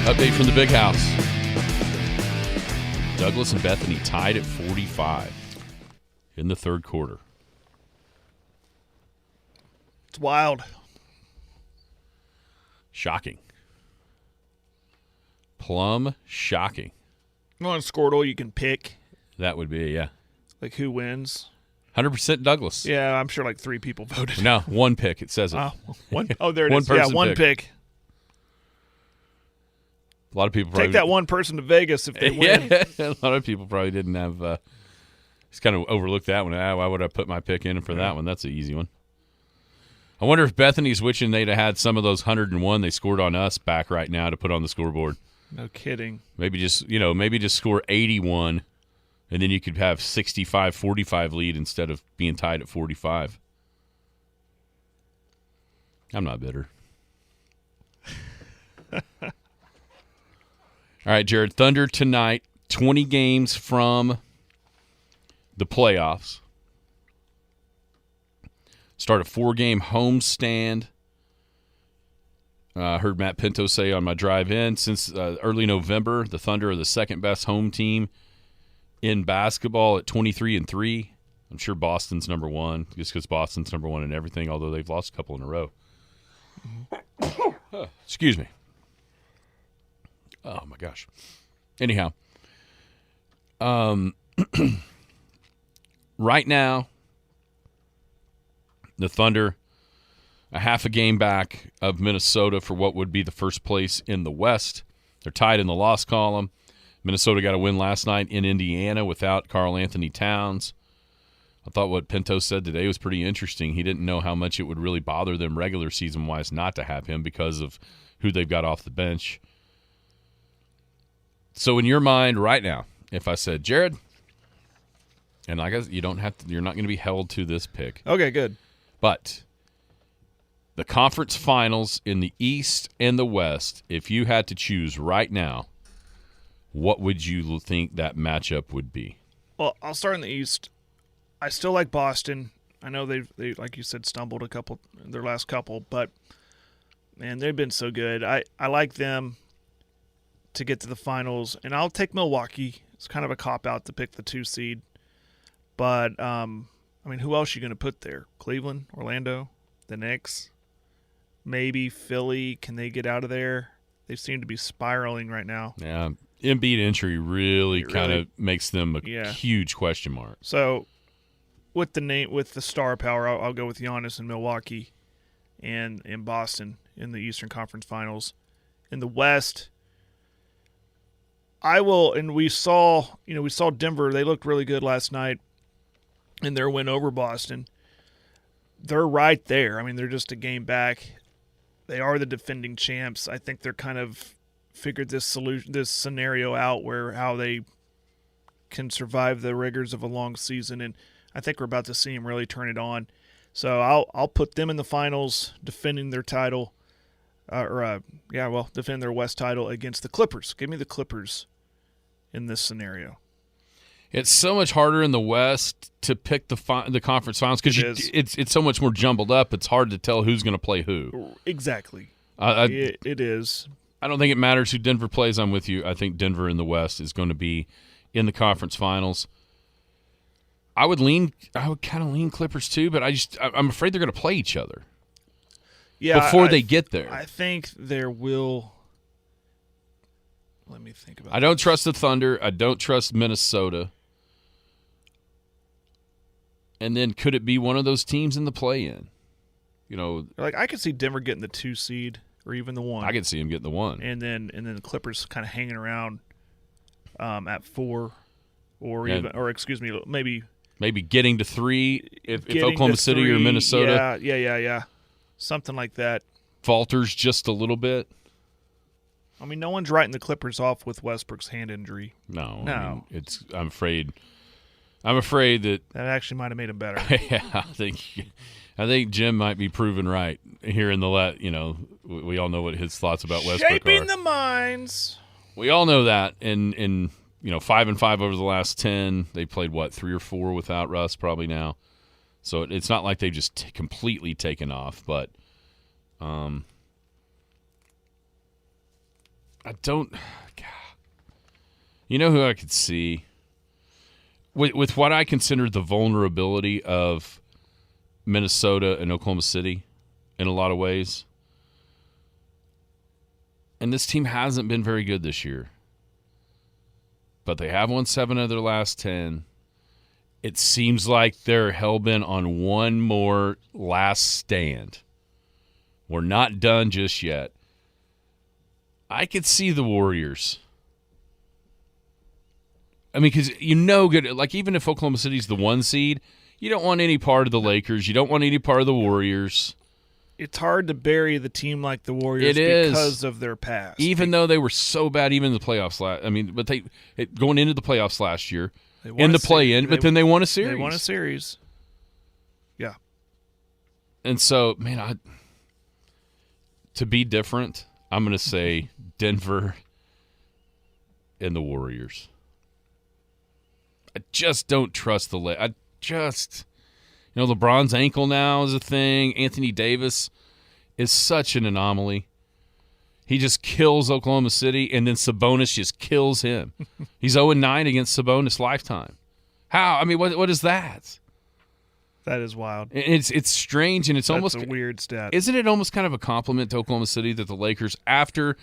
Update from the big house. Douglas and Bethany tied at 45 in the third quarter. It's wild. Shocking. Plumb shocking. On Squirtle, you can pick That would be, yeah. like who wins. 100% Douglas. Yeah, I'm sure like 3 people voted. No, one pick. It says it. One? Oh, there it One is. Yeah, person one pick. A lot of people probably Take that one person to Vegas if they win. Yeah, a lot of people probably didn't have. Just kind of overlooked that one. Why would I put my pick in for that one? That's an easy one. I wonder if Bethany's wishing they'd have had some of those 101 they scored on us back right now to put on the scoreboard. No kidding. Maybe just score 81, and then you could have 65-45 lead instead of being tied at 45. I'm not bitter. All right, Jared. Thunder tonight, 20 games from the playoffs. Start a 4-game homestand. I heard Matt Pinto say on my drive in, since early November, the Thunder are the second-best home team in basketball at 23-3. I'm sure Boston's number one, just because Boston's number one in everything, although they've lost a couple in a row. Excuse me. Oh, my gosh. Anyhow, right now, the Thunder, a half a game back of Minnesota for what would be the first place in the West. They're tied in the loss column. Minnesota got a win last night in Indiana without Karl Anthony Towns. I thought what Pinto said today was pretty interesting. He didn't know how much it would really bother them regular season-wise not to have him because of who they've got off the bench. So in your mind right now, if I said, Jared, and I guess you don't have to, you're not going to be held to this pick. Okay, good. But the conference finals in the East and the West, if you had to choose right now, what would you think that matchup would be? Well, I'll start in the East. I still like Boston. I know they like you said, stumbled their last couple, but man, they've been so good. I like them to get to the finals, and I'll take Milwaukee. It's kind of a cop-out to pick the 2 seed. But, I mean, who else are you going to put there? Cleveland, Orlando, the Knicks, maybe Philly. Can they get out of there? They seem to be spiraling right now. Yeah, Embiid injury really kind of makes them a huge question mark. So, with the star power, I'll go with Giannis in Milwaukee and in Boston in the Eastern Conference Finals. In the West, I will, and we saw Denver. They looked really good last night in their win over Boston. They're right there. I mean, they're just a game back. They are the defending champs. I think they're kind of figured this scenario out where how they can survive the rigors of a long season, and I think we're about to see them really turn it on. So I'll put them in the finals, defending their title, defend their West title against the Clippers. Give me the Clippers in this scenario. It's so much harder in the West to pick the conference finals because it's so much more jumbled up. It's hard to tell who's going to play who. Exactly. It is. I don't think it matters who Denver plays. I'm with you. I think Denver in the West is going to be in the conference finals. I would kind of lean Clippers too, but I'm afraid they're going to play each other. Yeah, before they get there. I think there will. Let me think about. I don't trust the Thunder. I don't trust Minnesota. And then could it be one of those teams in the play-in? Like I could see Denver getting the 2 seed or even the 1. I could see them getting the 1, and then the Clippers kind of hanging around at 4, or maybe Maybe getting to 3 if Getting Oklahoma to City or 3, Minnesota Yeah. Something like that. falters just a little bit. I mean, no one's writing the Clippers off with Westbrook's hand injury. No. No. I mean, I'm afraid that That actually might have made him better. yeah, I think Jim might be proven right here in the we all know what his thoughts about Westbrook Shaping are. the minds. We all know that in 5-5 over the last 10. They played 3 or 4 without Russ probably now. So it's not like they've just completely taken off, but I don't. God. You know who I could see with what I consider the vulnerability of Minnesota and Oklahoma City in a lot of ways. And this team hasn't been very good this year. But they have won 7 of their last 10. It seems like they're hell-bent on one more last stand. We're not done just yet. I could see the Warriors. I mean, because even if Oklahoma City's the 1 seed, you don't want any part of the Lakers. You don't want any part of the Warriors. It's hard to bury the team like the Warriors because of their past. Even though they were so bad, even in the playoffs going into the playoffs last year, in the play-in, but then they won a series. They won a series. Yeah. And so, man, to be different, I'm going to say Denver and the Warriors. I just don't trust the LeBron's ankle now is a thing. Anthony Davis is such an anomaly. He just kills Oklahoma City, and then Sabonis just kills him. He's 0-9 against Sabonis lifetime. How? I mean, what is that? That is wild. It's strange, and it's almost a weird stat. Isn't it almost kind of a compliment to Oklahoma City that the Lakers, after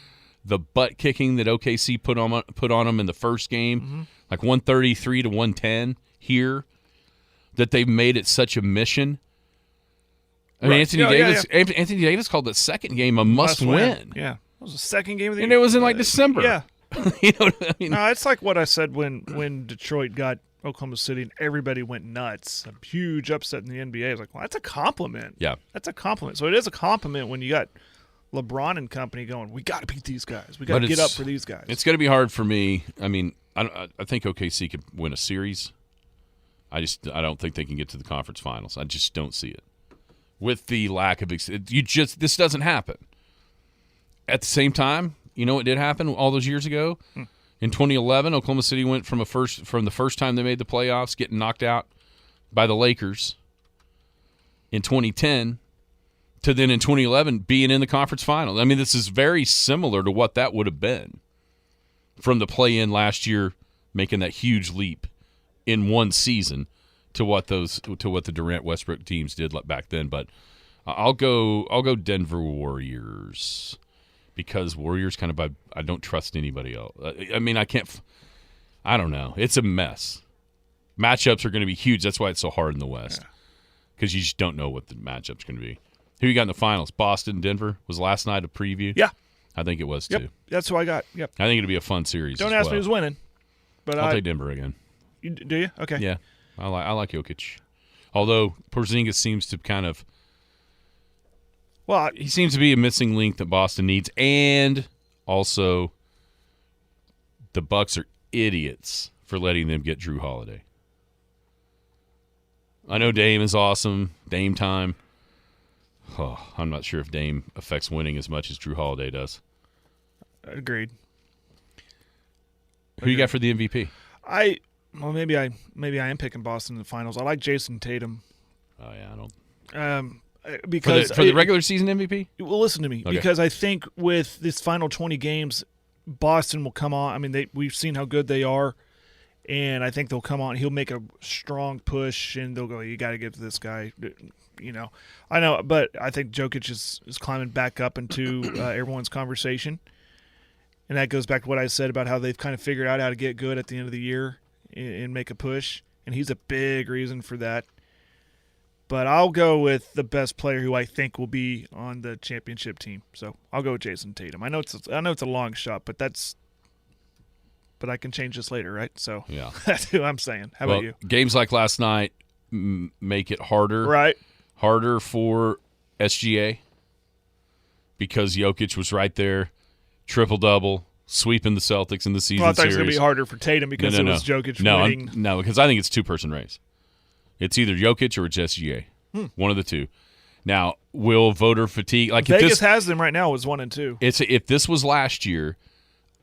the butt kicking that OKC put on them in the first game, like 133 to 110 here, that they've made it such a mission? I mean, Anthony Davis called that second game a must-win. Yeah, it was the second game of the and it was in December. Yeah, you know what I mean? No, it's like what I said when Detroit got Oklahoma City and everybody went nuts. A huge upset in the NBA. I was like, well, that's a compliment. Yeah, that's a compliment. So it is a compliment when you got LeBron and company going, we got to beat these guys. We got to get up for these guys. It's going to be hard for me. I mean, I think OKC could win a series. I don't think they can get to the conference finals. I just don't see it. With the lack of this doesn't happen. At the same time, you know what did happen all those years ago? In 2011, Oklahoma City went from the first time they made the playoffs, getting knocked out by the Lakers in 2010, to then in 2011 being in the conference final. I mean, this is very similar to what that would have been from the play-in last year, making that huge leap in one season to what the Durant Westbrook teams did back then. But I'll go Denver Warriors, because Warriors I don't trust anybody else. I mean, I don't know. It's a mess. Matchups are going to be huge. That's why it's so hard in the West, because you just don't know what the matchup's going to be. Who you got in the finals? Boston, Denver was last night a preview. Yeah, I think it was too. Yep, that's who I got. Yep, I think it'll be a fun series. Don't ask me who's winning, but I'll take Denver again. Do you? Okay. Yeah, I like Jokic. Although Porzingis seems to kind of, he seems to be a missing link that Boston needs, and also the Bucks are idiots for letting them get Drew Holiday. I know Dame is awesome, Dame time. Oh, I'm not sure if Dame affects winning as much as Drew Holiday does. Agreed. Who you got for the MVP? Maybe I am picking Boston in the finals. I like Jason Tatum. Oh yeah, I don't. Because for the regular season MVP. Well, listen to me, okay. Because I think with this final 20 games, Boston will come on. I mean, we've seen how good they are, and I think they'll come on. He'll make a strong push, and they'll go, you got to give this guy. I know, but I think Jokic is climbing back up into everyone's conversation, and that goes back to what I said about how they've kind of figured out how to get good at the end of the year and make a push, and he's a big reason for that. But I'll go with the best player who I think will be on the championship team. So I'll go with Jason Tatum. I know it's a long shot, but but I can change this later, right? So Yeah. that's who I'm saying. How about you? Games like last night make it harder. Right. Harder for SGA because Jokic was right there, triple-double, sweeping the Celtics in the season Well, I thought it was series. going to be harder for Tatum because it was Jokic winning. No, because I think it's two-person race. It's either Jokic or it's SGA. One of the two. Now, will voter fatigue – like Vegas has them right now as 1 and 2. If this was last year,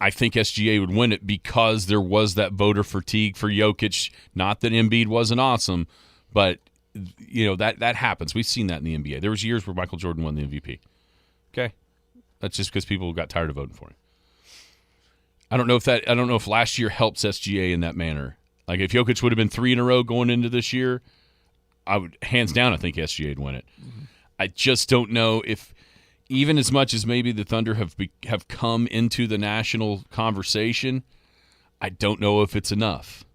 I think SGA would win it because there was that voter fatigue for Jokic. Not that Embiid wasn't awesome, but that happens. We've seen that in the NBA. There was years where Michael Jordan won the MVP. Okay, that's just because people got tired of voting for him. I don't know if last year helps SGA in that manner. Like if Jokic would have been 3 in a row going into this year, I would hands down I think SGA would win it. Mm-hmm. I just don't know if. Even as much as maybe the Thunder have come into the national conversation, I don't know if it's enough.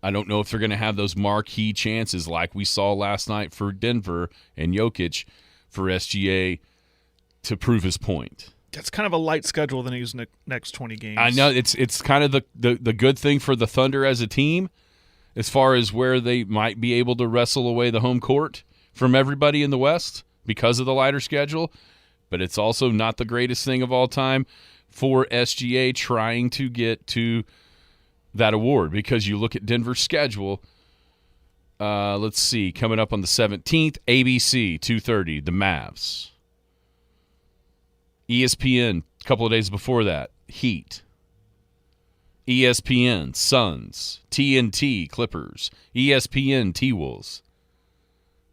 I don't know if they're going to have those marquee chances like we saw last night for Denver and Jokic for SGA to prove his point. That's kind of a light schedule than he's next 20 games. I know it's kind of the good thing for the Thunder as a team as far as where they might be able to wrestle away the home court from everybody in the West because of the lighter schedule, but it's also not the greatest thing of all time for SGA trying to get to that award because you look at Denver's schedule. Let's see, coming up on the 17th, ABC 2:30, the Mavs. ESPN a couple of days before that, Heat. ESPN Suns, TNT Clippers, ESPN T-Wolves.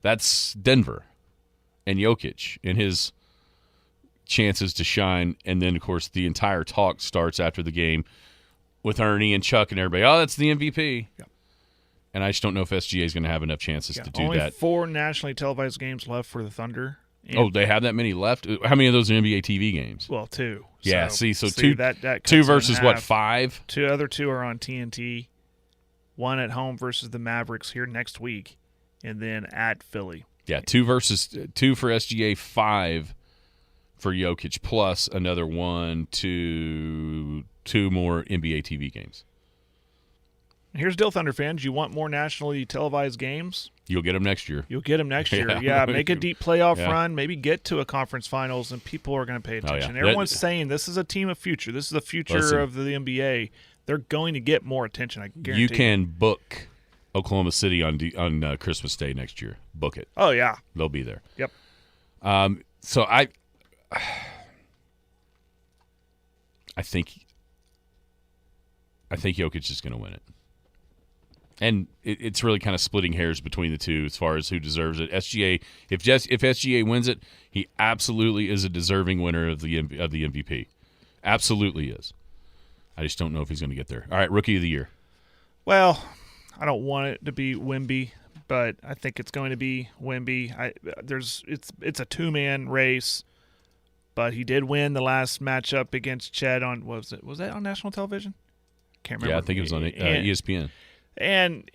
That's Denver and Jokic and his chances to shine. And then, of course, the entire talk starts after the game with Ernie and Chuck and everybody. Oh, that's the MVP. Yeah. And I just don't know if SGA is going to have enough chances to do only that. 4 nationally televised games left for the Thunder. Oh, they have that many left? How many of those are NBA TV games? Well, 2. Yeah, so two that two cuts versus in what, half. 5? Other two are on TNT. 1 at home versus the Mavericks here next week, and then at Philly. Yeah, 2 for SGA, 5 for Jokic, plus another 1 to 2 more NBA TV games. Here's the deal, Thunder fans. You want more nationally televised games? You'll get them next year. You'll get them next year. Yeah, make a deep playoff Yeah. run. Maybe get to a conference finals, and people are going to pay attention. yeah. Everyone's saying this is a team of future. This is the future of the NBA. They're going to get more attention, I guarantee. You can book Oklahoma City on Christmas Day next year. Book it. Oh, yeah. They'll be there. Yep. So I think Jokic is going to win it. And it's really kind of splitting hairs between the two as far as who deserves it. SGA, if SGA wins it, he absolutely is a deserving winner of the MVP. Absolutely is. I just don't know if he's going to get there. All right, Rookie of the Year. Well, I don't want it to be Wemby, but I think it's going to be Wemby. It's a 2-man race, but he did win the last matchup against Chet on was that on national television? Can't remember. Yeah, I think it was on ESPN. And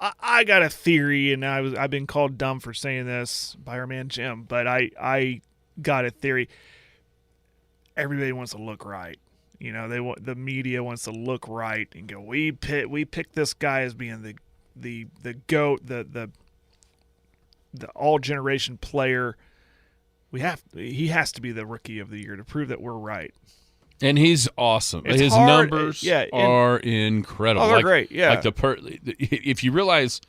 I got a theory, and I've been called dumb for saying this by our man Jim, but I got a theory. Everybody wants to look right. The media wants to look right and go, we picked this guy as being the GOAT, the all generation player. He has to be the Rookie of the Year to prove that we're right. And he's awesome. It's His hard, numbers yeah, are incredible. Oh, they're great, yeah. If you realize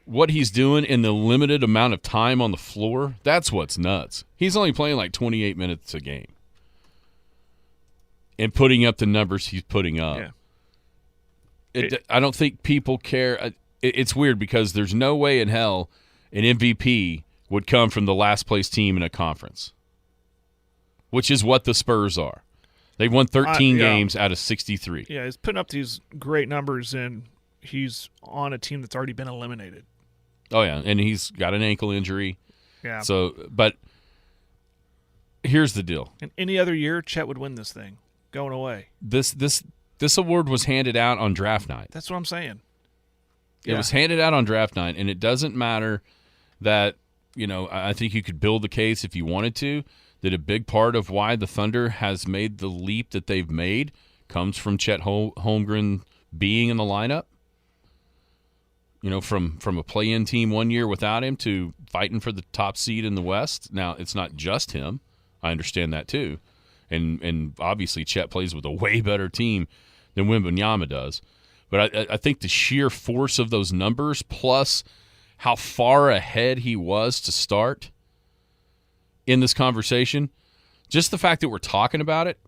what he's doing in the limited amount of time on the floor, that's what's nuts. He's only playing like 28 minutes a game. And putting up the numbers he's putting up. Yeah. I don't think people care. It's weird because there's no way in hell an MVP would come from the last place team in a conference, which is what the Spurs are. They've won 13 games out of 63. Yeah, he's putting up these great numbers, and he's on a team that's already been eliminated. Oh, yeah, and he's got an ankle injury. Yeah. So, but here's the deal. In any other year, Chet would win this thing, going away. This award was handed out on draft night. That's what I'm saying. It was handed out on draft night, and it doesn't matter that, I think you could build the case if you wanted to, that a big part of why the Thunder has made the leap that they've made comes from Chet Holmgren being in the lineup. You know, from a play-in team 1 year without him to fighting for the top seed in the West. Now, it's not just him. I understand that too. And obviously Chet plays with a way better team than Wembanyama does. But I think the sheer force of those numbers plus how far ahead he was to start in this conversation, just the fact that we're talking about it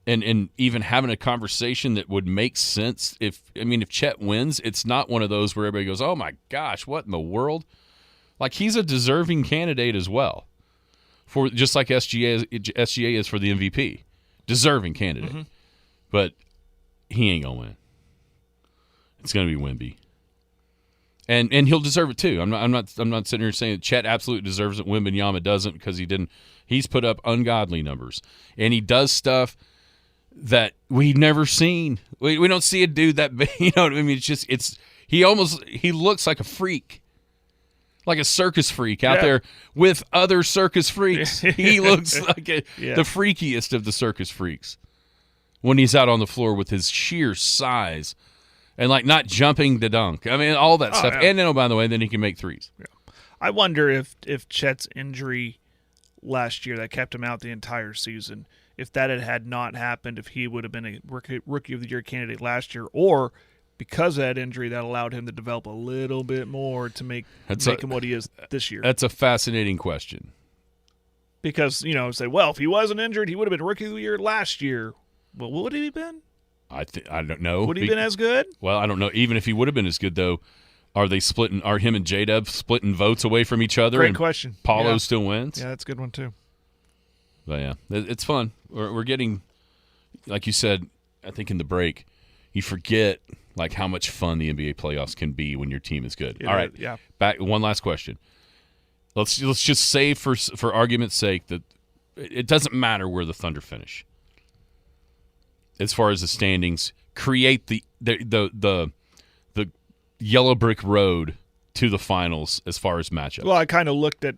and even having a conversation that would make sense if Chet wins, it's not one of those where everybody goes, oh my gosh, what in the world? Like, he's a deserving candidate as well, for just like SGA is for the MVP. Deserving candidate. Mm-hmm. But he ain't going to win. It's going to be Wemby. And he'll deserve it too. I'm not sitting here saying that Chet absolutely deserves it. Wembanyama doesn't because he didn't. He's put up ungodly numbers, and he does stuff that we've never seen. We don't see a dude that big, you know what I mean? He looks like a freak, like a circus freak out there with other circus freaks. He looks like the freakiest of the circus freaks when he's out on the floor with his sheer size. And, like, not jumping to dunk. I mean, all that stuff. Yeah. And then, by the way, then he can make threes. Yeah. I wonder if Chet's injury last year that kept him out the entire season, if that had not happened, if he would have been a Rookie of the Year candidate last year, or because of that injury that allowed him to develop a little bit more to make him what he is this year. That's a fascinating question. Because, say, well, if he wasn't injured, he would have been Rookie of the Year last year. Well, what would he have been? I don't know. Would he have been as good? Well, I don't know. Even if he would have been as good, though, are him and J-Dub splitting votes away from each other? Great question. Paulo still wins? Yeah, that's a good one, too. But, yeah, it's fun. We're getting, like you said, I think in the break, you forget, like, how much fun the NBA playoffs can be when your team is good. All right. Yeah. Back. One last question. Let's just say, for argument's sake, that it doesn't matter where the Thunder finish. As far as the standings, create the yellow brick road to the finals as far as matchups. Well, I kind of looked at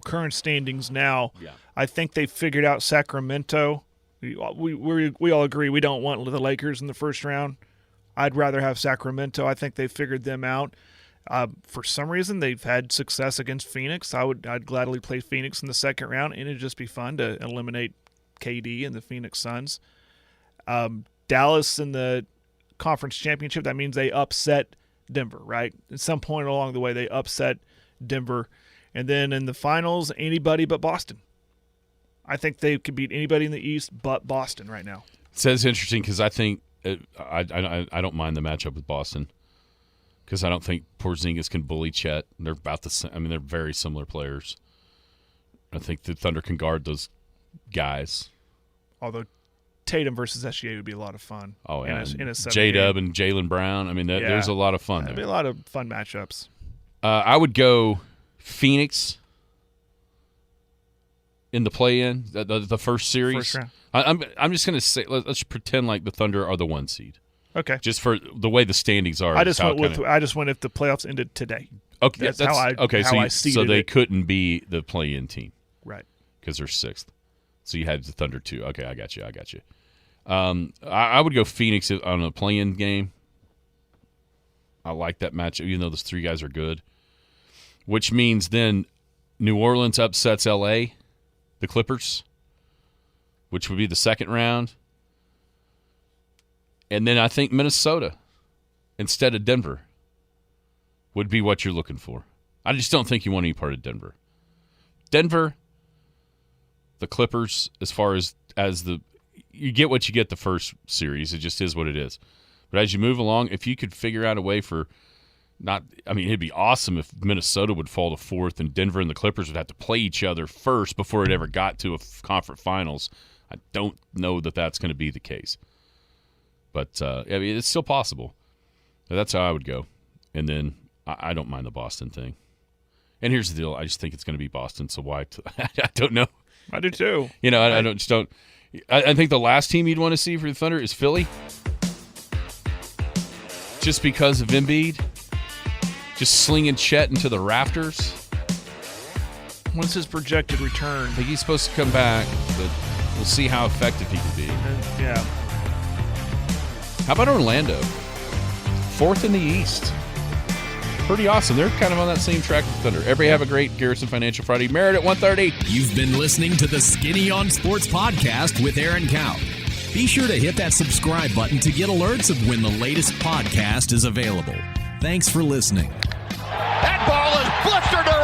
current standings now. Yeah. I think they figured out Sacramento. We all agree we don't want the Lakers in the first round. I'd rather have Sacramento. I think they figured them out. For some reason, they've had success against Phoenix. I'd gladly play Phoenix in the second round, and it'd just be fun to eliminate KD and the Phoenix Suns. Dallas in the conference championship, that means they upset Denver, right? At some point along the way, they upset Denver. And then in the finals, anybody but Boston. I think they could beat anybody in the East but Boston right now. So it's interesting because I think I don't mind the matchup with Boston because I don't think Porzingis can bully Chet. They're about the same. I mean, they're very similar players. I think the Thunder can guard those guys. Although Tatum versus SGA would be a lot of fun. Oh, yeah. In a J-Dub and Jaylen Brown. I mean, there's a lot of fun there. There'd be a lot of fun matchups. I would go Phoenix in the play-in, the first series. First round. I'm just going to say, let's pretend like the Thunder are the 1 seed. Okay. Just for the way the standings are. I just went if the playoffs ended today. Okay, that's how I seeded so they it. couldn't be the play-in team. Right. Because they're 6th. So you had the Thunder too. Okay, I got you. I would go Phoenix on a play-in game. I like that matchup, even though those 3 guys are good. Which means then New Orleans upsets L.A., the Clippers, which would be the second round. And then I think Minnesota instead of Denver would be what you're looking for. I just don't think you want any part of Denver. Denver, the Clippers, as far as you get what you get the first series. It just is what it is. But as you move along, if you could figure out a way for it'd be awesome if Minnesota would fall to 4th and Denver and the Clippers would have to play each other first before it ever got to a conference finals. I don't know that that's going to be the case. But, it's still possible. But that's how I would go. And then I don't mind the Boston thing. And here's the deal. I just think it's going to be Boston, so why? I don't know. I do too. I don't. I think the last team you'd want to see for the Thunder is Philly, just because of Embiid, just slinging Chet into the rafters. When's his projected return? I think he's supposed to come back, but we'll see how effective he can be. Yeah. How about Orlando? 4th in the East. Pretty awesome. They're kind of on that same track with Thunder. Everybody have a great Garrison Financial Friday. Merit at 1:30. You've been listening to the Skinny on Sports podcast with Aaron Cow. Be sure to hit that subscribe button to get alerts of when the latest podcast is available. Thanks for listening. That ball is blistered around.